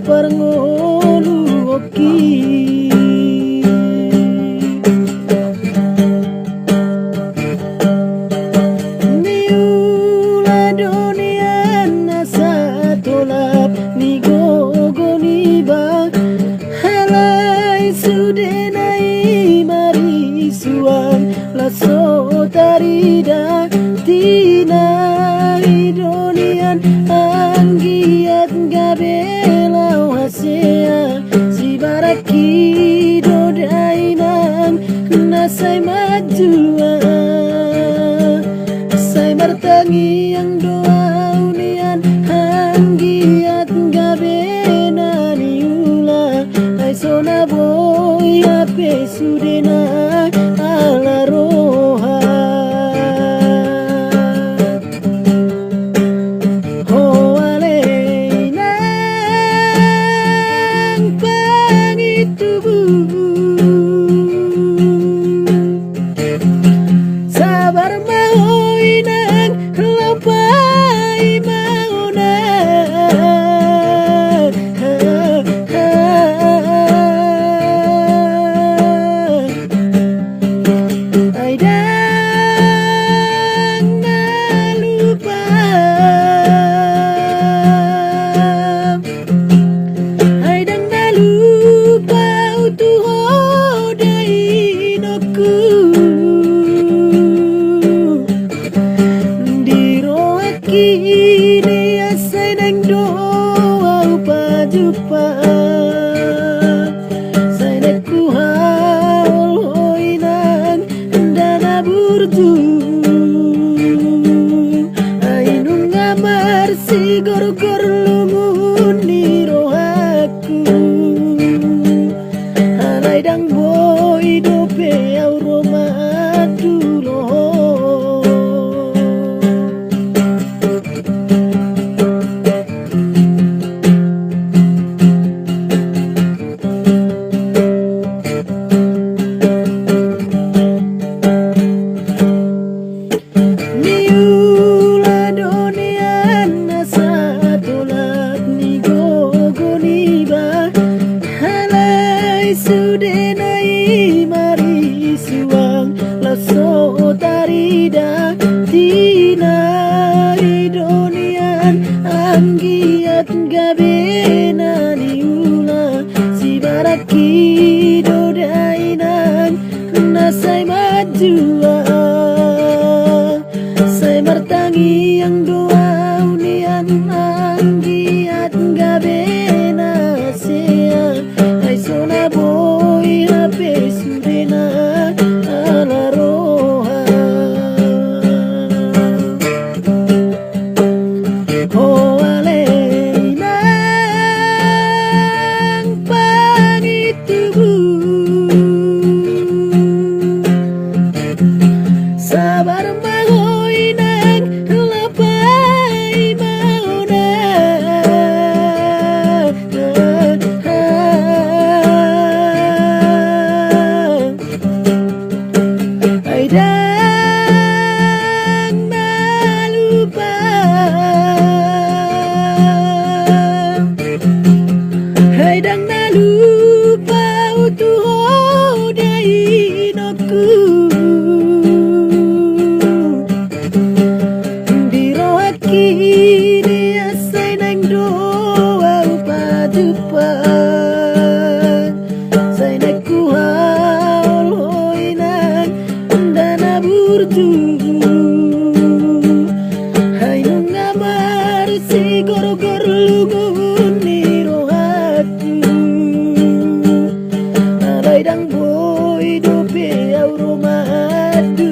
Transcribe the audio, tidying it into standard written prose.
parngolu oki niula donian nasa tolap ni gogoni ba halai sudenai mari suang laso tarida tina idonian anggiat gabelau hasea si baraki dodainan nasai majua sai bertangi yang doa unian anggiat gabena niula ai sona boy ape sudena ala roha sabar mau inang lapai mau na ai dan na lupa ai dan na lupa utuh dai noku kini asai nang doa upa-jupa sai nak kuhal hoinan dana burju ainung ngamar si gor-gor lumun ni rohaku anai dang boy dope au romadu loho sudenai mari suang laso tarida tina idonian anggiat gabena niula si baraki dodainan nasai majua sai bertangi yang doa unian anggiat gabena sea ai sona boy ape sudena ala roha oh aleinang pangitubu sabar magoinang lapai mauna dan malupa hai dan malupa utuh dai noku dirohaki dia sai nang doa upa-jupa sai nak kuhal hoinan dana burju hai nung ngamar si gor-gor lumun ni rohatu alai dang boy dope au romadu